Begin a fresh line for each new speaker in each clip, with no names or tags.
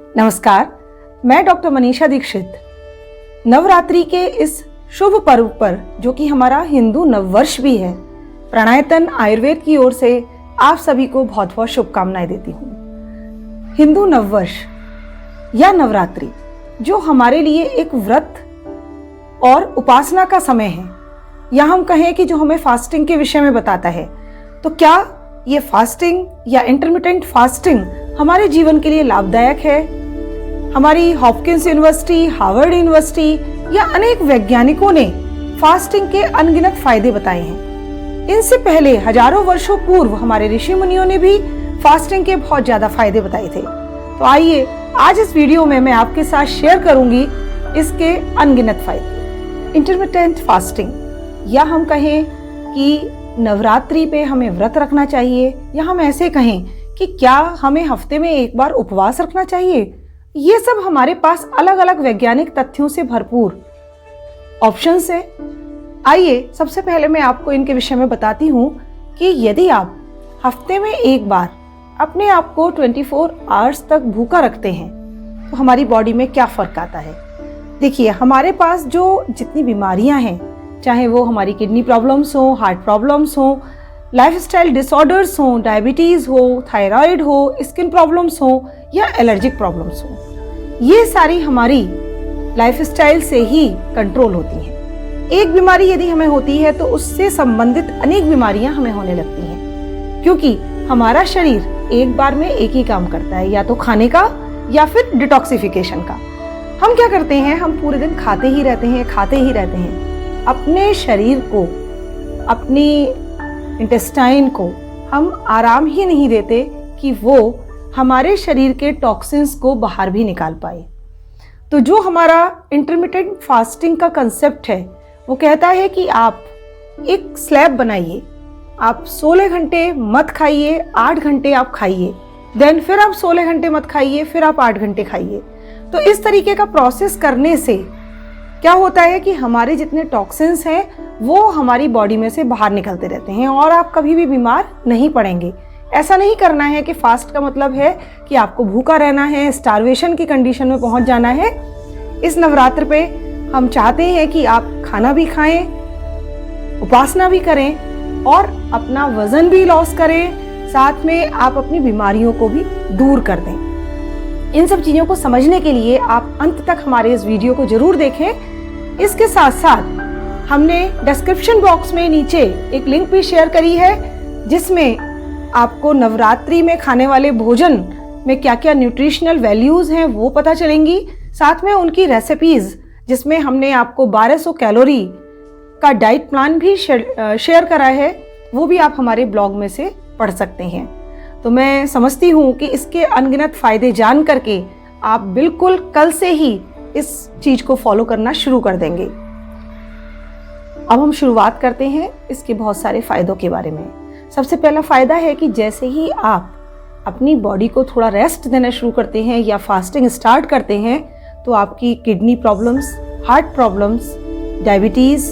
नमस्कार, मैं डॉक्टर मनीषा दीक्षित। नवरात्रि के इस शुभ पर्व पर, जो कि हमारा हिंदू नववर्ष भी है, प्राणायतन आयुर्वेद की ओर से आप सभी को बहुत बहुत शुभकामनाएं देती हूँ। हिंदू नववर्ष या नवरात्रि जो हमारे लिए एक व्रत और उपासना का समय है, या हम कहें कि जो हमें फास्टिंग के विषय में बताता है, तो क्या ये फास्टिंग या इंटरमिटेंट फास्टिंग हमारे जीवन के लिए लाभदायक है? हमारी हॉपकिंस यूनिवर्सिटी, हार्वर्ड यूनिवर्सिटी या अनेक वैज्ञानिकों ने फास्टिंग के अनगिनत फायदे बताए हैं। इनसे पहले हजारों वर्षों पूर्व हमारे ऋषि मुनियों ने भी फास्टिंग के बहुत ज्यादा फायदे बताए थे। तो आइए आज इस वीडियो में मैं आपके साथ शेयर करूंगी इसके अनगिनत फायदे। इंटरमिटेंट फास्टिंग, या हम कहें कि नवरात्रि पे हमें व्रत रखना चाहिए, या हम ऐसे कहें कि क्या हमें हफ्ते में एक बार उपवास रखना चाहिए, ये सब हमारे पास अलग अलग वैज्ञानिक तथ्यों से भरपूर ऑप्शंस हैं। आइए सबसे पहले मैं आपको इनके विषय में बताती हूँ कि यदि आप हफ्ते में एक बार अपने आप को 24 आवर्स तक भूखा रखते हैं तो हमारी बॉडी में क्या फर्क आता है। देखिए, हमारे पास जो जितनी बीमारियां हैं, चाहे वो हमारी किडनी प्रॉब्लम्स हो, हार्ट प्रॉब्लम्स हो, लाइफस्टाइल डिसऑर्डर्स हो, डायबिटीज हो, थायराइड हो, स्किन प्रॉब्लम्स हो या एलर्जिक प्रॉब्लम्स हो, ये सारी हमारी लाइफस्टाइल से ही कंट्रोल होती हैं। एक बीमारी यदि हमें होती है तो उससे संबंधित अनेक बीमारियां हमें होने लगती हैं, क्योंकि हमारा शरीर एक बार में एक ही काम करता है, या तो खाने का या फिर डिटॉक्सिफिकेशन का। हम क्या करते हैं, हम पूरे दिन खाते ही रहते हैं, अपने शरीर को, अपनी इंटेस्टाइन को हम आराम ही नहीं देते कि वो हमारे शरीर के टॉक्सिन्स को बाहर भी निकाल पाए। तो जो हमारा इंटरमिटेंट फास्टिंग का कंसेप्ट है, वो कहता है कि आप एक स्लैब बनाइए, आप 16 घंटे मत खाइए, 8 घंटे आप खाइए, देन फिर आप 16 घंटे मत खाइए, फिर आप 8 घंटे खाइए। तो इस तरीके का प्रोसेस करने से क्या होता है कि हमारे जितने टॉक्सिन्स हैं वो हमारी बॉडी में से बाहर निकलते रहते हैं और आप कभी भी बीमार नहीं पड़ेंगे। ऐसा नहीं करना है कि फास्ट का मतलब है कि आपको भूखा रहना है, स्टार्वेशन की कंडीशन में पहुंच जाना है। इस नवरात्र पे हम चाहते हैं कि आप खाना भी खाएं, उपासना भी करें और अपना वजन भी लॉस करें, साथ में आप अपनी बीमारियों को भी दूर कर दें। इन सब चीज़ों को समझने के लिए आप अंत तक हमारे इस वीडियो को जरूर देखें। इसके साथ साथ हमने डिस्क्रिप्शन बॉक्स में नीचे एक लिंक भी शेयर करी है, जिसमें आपको नवरात्रि में खाने वाले भोजन में क्या क्या न्यूट्रिशनल वैल्यूज़ हैं वो पता चलेंगी, साथ में उनकी रेसिपीज़, जिसमें हमने आपको 1200 कैलोरी का डाइट प्लान भी शेयर करा है, वो भी आप हमारे ब्लॉग में से पढ़ सकते हैं। तो मैं समझती हूँ कि इसके अनगिनत फ़ायदे जान करके आप बिल्कुल कल से ही इस चीज़ को फॉलो करना शुरू कर देंगे। अब हम शुरुआत करते हैं इसके बहुत सारे फ़ायदों के बारे में। सबसे पहला फ़ायदा है कि जैसे ही आप अपनी बॉडी को थोड़ा रेस्ट देना शुरू करते हैं या फास्टिंग स्टार्ट करते हैं, तो आपकी kidney problems, heart problems, diabetes,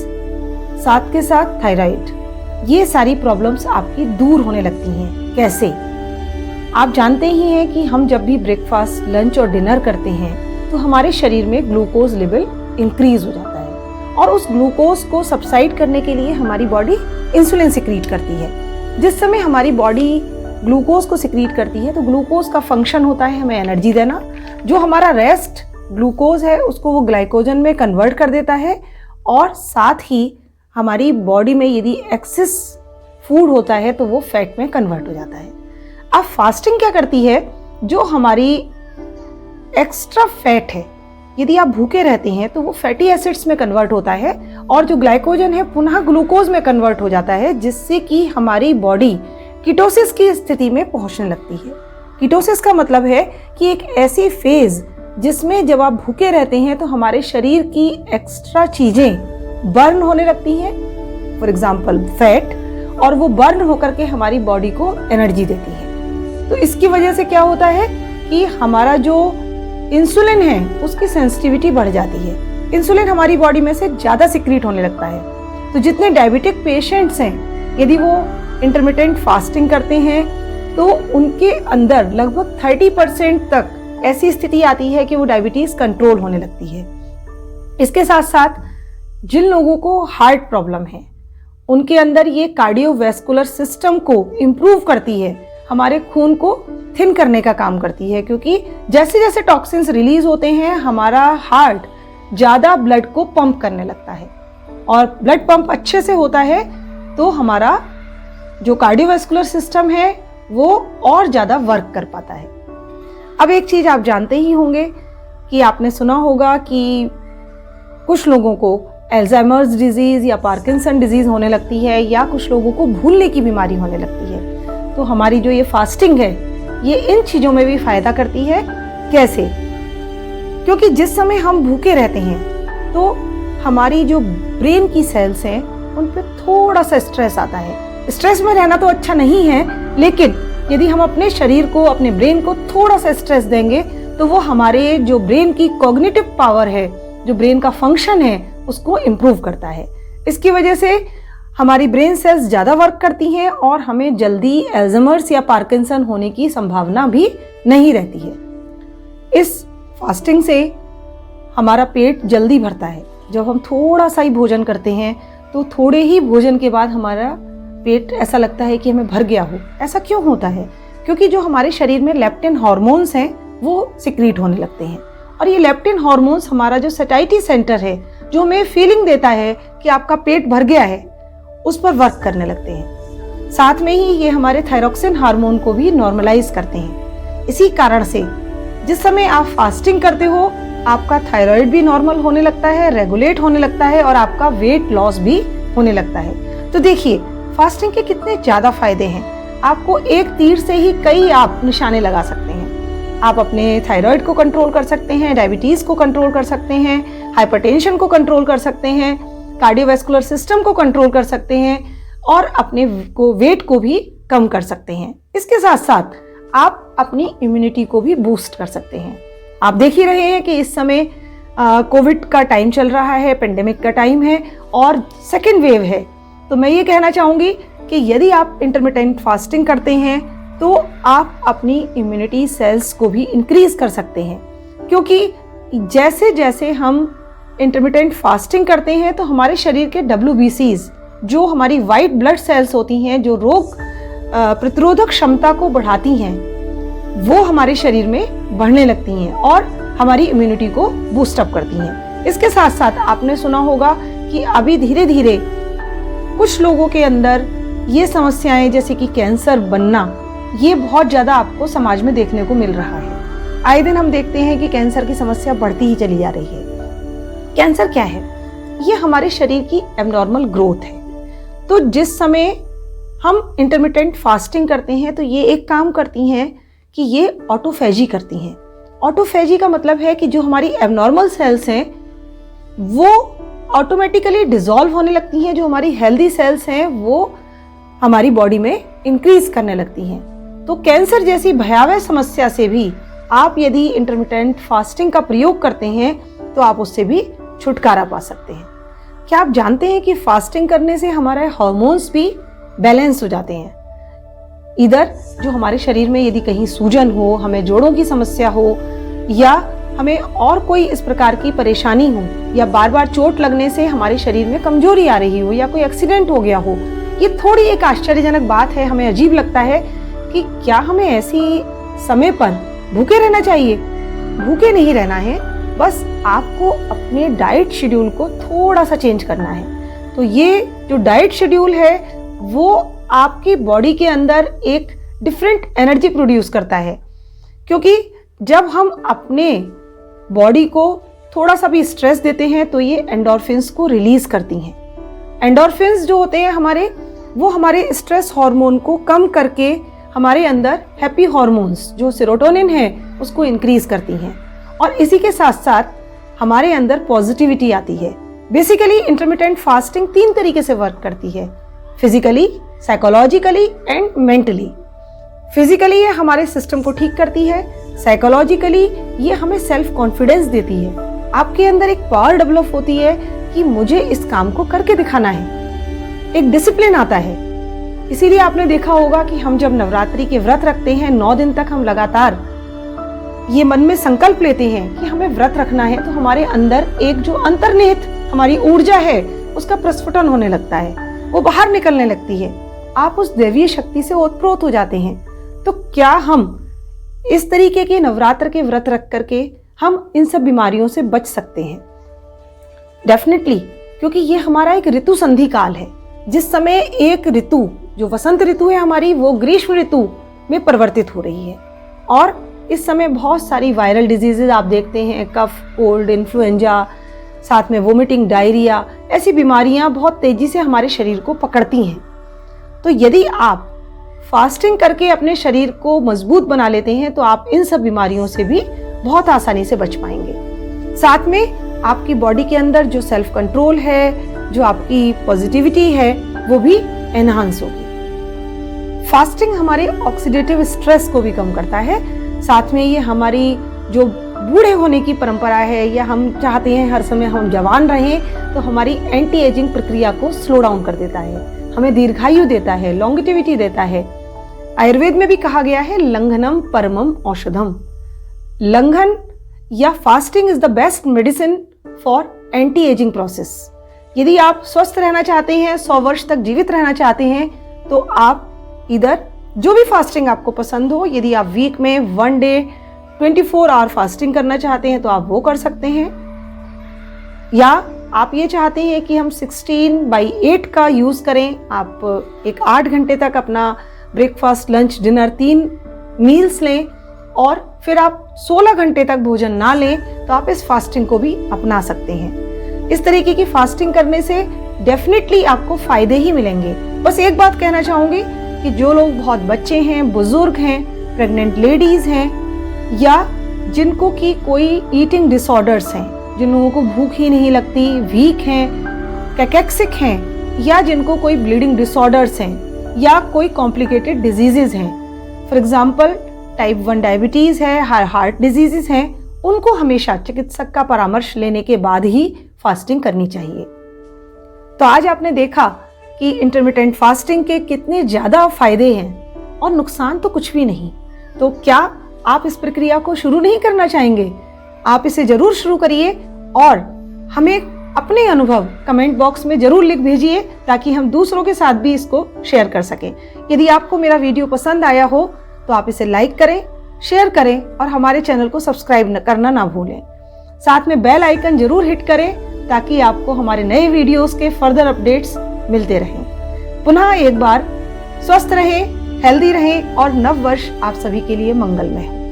साथ के साथ थायराइड, ये सारी प्रॉब्लम्स आपकी दूर होने लगती हैं। कैसे? आप जानते ही हैं कि हम जब भी ब्रेकफास्ट, लंच और डिनर करते हैं तो हमारे शरीर में ग्लूकोज लेवल इंक्रीज हो जाता है, और उस ग्लूकोज को सबसाइड करने के लिए हमारी बॉडी इंसुलिन सिक्रीट करती है। जिस समय हमारी बॉडी ग्लूकोज को सिक्रीट करती है तो ग्लूकोज का फंक्शन होता है हमें एनर्जी देना। जो हमारा रेस्ट ग्लूकोज है उसको वो ग्लाइकोजन में कन्वर्ट कर देता है, और साथ ही हमारी बॉडी में यदि एक्सेस फूड होता है तो वो फैट में कन्वर्ट हो जाता है। अब फास्टिंग क्या करती है, जो हमारी एक्स्ट्रा फैट है, यदि आप भूखे रहते हैं तो वो फैटी एसिड्स में कन्वर्ट होता है, और जो ग्लाइकोजन है पुनः ग्लूकोज में कन्वर्ट हो जाता है, जिससे कि हमारी बॉडी कीटोसिस की स्थिति में पहुंचने लगती है। कीटोसिस का मतलब है कि एक ऐसी फेज जिसमें जब आप भूखे रहते हैं तो हमारे शरीर की एक्स्ट्रा चीजें बर्न होने लगती हैं, फॉर एग्जाम्पल फैट, और वो बर्न होकर के हमारी बॉडी को एनर्जी देती है। तो इसकी वजह से क्या होता है कि हमारा जो इंसुलिन है उसकी सेंसिटिविटी बढ़ जाती है, इंसुलिन हमारी बॉडी में से ज़्यादा सिक्रीट होने लगता है। तो जितने डायबिटिक पेशेंट्स हैं, यदि वो इंटरमिटेंट फास्टिंग करते हैं तो उनके अंदर लगभग 30% तक ऐसी स्थिति आती है कि वो डायबिटीज कंट्रोल होने लगती है। इसके साथ साथ जिन लोगों को हार्ट प्रॉब्लम है उनके अंदर ये कार्डियोवैस्कुलर सिस्टम को इम्प्रूव करती है, हमारे खून को थिन करने का काम करती है, क्योंकि जैसे जैसे टॉक्सिन्स रिलीज होते हैं हमारा हार्ट ज़्यादा ब्लड को पंप करने लगता है, और ब्लड पंप अच्छे से होता है तो हमारा जो कार्डियोवैस्कुलर सिस्टम है वो और ज़्यादा वर्क कर पाता है। अब एक चीज़ आप जानते ही होंगे कि आपने सुना होगा कि कुछ लोगों को अल्जाइमर्स डिजीज़ या पार्किंसन डिजीज़ होने लगती है, या कुछ लोगों को भूलने की बीमारी होने लगती है। तो हमारी जो ये फास्टिंग है ये इन चीज़ों में भी फ़ायदा करती है। कैसे? क्योंकि जिस समय हम भूखे रहते हैं तो हमारी जो ब्रेन की सेल्स हैं उन पर थोड़ा सा स्ट्रेस आता है। स्ट्रेस में रहना तो अच्छा नहीं है, लेकिन यदि हम अपने शरीर को, अपने ब्रेन को थोड़ा सा स्ट्रेस देंगे तो वो हमारे जो ब्रेन की कॉग्निटिव पावर है, जो ब्रेन का फंक्शन है, उसको इम्प्रूव करता है। इसकी वजह से हमारी ब्रेन सेल्स ज़्यादा वर्क करती हैं और हमें जल्दी अल्जाइमर्स या पार्किंसन होने की संभावना भी नहीं रहती है। इस फास्टिंग से हमारा पेट जल्दी भरता है। जब हम थोड़ा सा ही भोजन करते हैं तो थोड़े ही भोजन के बाद हमारा पेट ऐसा लगता है कि हमें भर गया हो। ऐसा क्यों होता है? क्योंकि जो हमारे शरीर में लेप्टिन हार्मोन्स हैं वो सिक्रीट होने लगते हैं, और ये लेप्टिन हार्मोन्स हमारा जो सैटिस्फैक्शन सेंटर है, जो हमें फीलिंग देता है कि आपका पेट भर गया है, उस पर वर्क करने लगते हैं। साथ में ही ये हमारे थायरॉक्सिन हार्मोन को भी नॉर्मलाइज करते हैं। इसी कारण से जिस समय आप फास्टिंग करते हो आपका थायराइड भी नॉर्मल होने लगता है, रेगुलेट होने लगता है, और आपका वेट लॉस भी होने लगता है। तो देखिए फास्टिंग के कितने ज़्यादा फायदे हैं। आपको एक तीर से ही कई आप निशाने लगा सकते हैं। आप अपने थायराइड को कंट्रोल कर सकते हैं, डायबिटीज़ को कंट्रोल कर सकते हैं, हाइपरटेंशन को कंट्रोल कर सकते हैं, कार्डियोवैस्कुलर सिस्टम को कंट्रोल कर सकते हैं, और अपने वेट को भी कम कर सकते हैं। इसके साथ साथ आप अपनी इम्यूनिटी को भी बूस्ट कर सकते हैं। आप देख ही रहे हैं कि इस समय कोविड का टाइम चल रहा है, पेंडेमिक का टाइम है और सेकेंड वेव है। तो मैं ये कहना चाहूँगी कि यदि आप इंटरमिटेंट फास्टिंग करते हैं तो आप अपनी इम्यूनिटी सेल्स को भी इंक्रीज कर सकते हैं, क्योंकि जैसे जैसे हम इंटरमिटेंट फास्टिंग करते हैं तो हमारे शरीर के WBCs, जो हमारी वाइट ब्लड सेल्स होती हैं, जो रोग प्रतिरोधक क्षमता को बढ़ाती हैं, वो हमारे शरीर में बढ़ने लगती हैं और हमारी इम्यूनिटी को बूस्ट अप करती हैं। इसके साथ साथ आपने सुना होगा कि अभी धीरे धीरे कुछ लोगों के अंदर ये समस्याएं जैसे कि कैंसर बनना, ये बहुत ज़्यादा आपको समाज में देखने को मिल रहा है। आए दिन हम देखते हैं कि कैंसर की समस्या बढ़ती ही चली जा रही है। कैंसर क्या है? ये हमारे शरीर की एबनॉर्मल ग्रोथ है। तो जिस समय हम इंटरमिटेंट फास्टिंग करते हैं तो ये एक काम करती हैं कि ये ऑटोफेजी करती हैं। ऑटोफेजी का मतलब है कि जो हमारी एबनॉर्मल सेल्स हैं वो ऑटोमेटिकली डिसॉल्व होने लगती हैं, जो हमारी हेल्दी सेल्स हैं वो हमारी बॉडी में इंक्रीज करने लगती हैं। तो कैंसर जैसी भयावह समस्या से भी आप यदि इंटरमिटेंट फास्टिंग का प्रयोग करते हैं तो आप उससे भी छुटकारा पा सकते हैं। क्या आप जानते हैं कि फास्टिंग करने से हमारे हार्मोन्स भी बैलेंस हो जाते हैं? इधर जो हमारे शरीर में यदि कहीं सूजन हो, हमें जोड़ों की समस्या हो, या हमें और कोई इस प्रकार की परेशानी हो, या बार बार चोट लगने से हमारे शरीर में कमजोरी आ रही हो, या कोई एक्सीडेंट हो गया हो, ये थोड़ी एक आश्चर्यजनक बात है। हमें अजीब लगता है कि क्या हमें ऐसी समय पर भूखे रहना चाहिए? भूखे नहीं रहना है, बस आपको अपने डाइट शेड्यूल को थोड़ा सा चेंज करना है। तो ये जो डाइट शेड्यूल है वो आपकी बॉडी के अंदर एक डिफरेंट एनर्जी प्रोड्यूस करता है, क्योंकि जब हम अपने बॉडी को थोड़ा सा भी स्ट्रेस देते हैं तो ये एंडोर्फिन्स को रिलीज करती हैं। एंडोर्फिन्स जो होते हैं वो हमारे स्ट्रेस हार्मोन को कम करके हमारे अंदर हैप्पी हार्मोन्स जो सेरोटोनिन है उसको इंक्रीज करती हैं, और इसी के साथ साथ हमारे अंदर पॉजिटिविटी आती है। बेसिकली इंटरमिटेंट फास्टिंग 3 तरीके से वर्क करती है, physically, psychologically and mentally. Physically ये हमारे सिस्टम को ठीक करती है, साइकोलॉजिकली ये हमें सेल्फ कॉन्फिडेंस देती है। आपके अंदर एक पावर डेवलप होती है कि मुझे इस काम को करके दिखाना है, एक डिसिप्लिन आता है। इसीलिए आपने देखा होगा कि हम जब नवरात्रि के व्रत रखते हैं 9 दिन तक हम लगातार ये मन में संकल्प लेते हैं कि हमें व्रत रखना है, तो हमारे अंदर एक जो अंतर्निहित हमारी ऊर्जा है उसका प्रस्फुटन होने लगता है, वो बाहर निकलने लगती है। आप उस दैवीय शक्ति से ओतप्रोत हो जाते हैं। तो क्या हम इस तरीके के नवरात्र के व्रत रख करके हम इन सब बीमारियों से बच सकते हैं? डेफिनेटली, क्योंकि ये हमारा एक ऋतु संधि काल है, जिस समय एक ऋतु जो वसंत ऋतु है हमारी, वो ग्रीष्म ऋतु में परिवर्तित हो रही है। और इस समय बहुत सारी वायरल डिजीजेज आप देखते हैं, कफ, कोल्ड, इन्फ्लुएंजा, साथ में वोमिटिंग, डायरिया, ऐसी बीमारियां बहुत तेजी से हमारे शरीर को पकड़ती हैं। तो यदि आप फास्टिंग करके अपने शरीर को मजबूत बना लेते हैं तो आप इन सब बीमारियों से भी बहुत आसानी से बच पाएंगे। साथ में आपकी बॉडी के अंदर जो सेल्फ कंट्रोल है, जो आपकी पॉजिटिविटी है, वो भी एनहांस होगी। फास्टिंग हमारे ऑक्सीडेटिव स्ट्रेस को भी कम करता है। साथ में ये हमारी जो बूढ़े होने की परंपरा है, या हम चाहते हैं हर समय हम जवान रहें, तो हमारी एंटी एजिंग प्रक्रिया को स्लो डाउन कर देता है, हमें दीर्घायु देता है, लॉन्गेटिविटी देता है। आयुर्वेद में भी कहा गया है लंघनम परमम औषधम। लंघन या fasting is the best medicine for anti ageing process. यदि आप स्वस्थ रहना चाहते हैं, 100 वर्ष तक जीवित रहना चाहते हैं, तो आप इधर जो भी फास्टिंग आपको पसंद हो, यदि आप वीक में 1 डे 24 आवर फास्टिंग करना चाहते हैं तो आप वो कर सकते हैं, या आप ये चाहते हैं कि हम 16/8 का यूज करें, आप एक 8 घंटे तक अपना ब्रेकफास्ट, लंच, डिनर 3 मील्स लें और फिर आप 16 घंटे तक भोजन ना लें, तो आप इस फास्टिंग को भी अपना सकते हैं। इस तरीके की फास्टिंग करने से डेफिनेटली आपको फायदे ही मिलेंगे। बस एक बात कहना चाहूंगी कि जो लोग बहुत बच्चे हैं, बुजुर्ग हैं, प्रेग्नेंट लेडीज हैं, या जिनको की कोई ईटिंग डिसऑर्डर्स हैं, जिन लोगों को भूख ही नहीं लगती, वीक हैं, कैकेक्सिक हैं, या जिनको कोई ब्लीडिंग डिसऑर्डर्स हैं, या कोई कॉम्प्लिकेटेड डिजीजेज हैं, फॉर एग्जाम्पल टाइप 1 डायबिटीज है, हार्ट डिजीजेस हैं, उनको हमेशा चिकित्सक का परामर्श लेने के बाद ही फास्टिंग करनी चाहिए। तो आज आपने देखा कि इंटरमिटेंट फास्टिंग के कितने ज्यादा फायदे हैं और नुकसान तो कुछ भी नहीं। तो क्या आप इस प्रक्रिया को शुरू नहीं करना चाहेंगे? आप इसे जरूर शुरू करिए और हमें अपने अनुभव कमेंट बॉक्स में जरूर लिख भेजिए, ताकि हम दूसरों के साथ भी इसको शेयर कर सकें। यदि आपको मेरा वीडियो पसंद आया हो तो आप इसे लाइक करें, शेयर करें और हमारे चैनल को सब्सक्राइब करना ना भूलें। साथ में बेल आइकन जरूर हिट करें, ताकि आपको हमारे नए वीडियोस के फर्दर अपडेट्स मिलते रहें। पुनः एक बार स्वस्थ रहें, हेल्दी रहें और नव वर्ष आप सभी के लिए मंगलमय हो।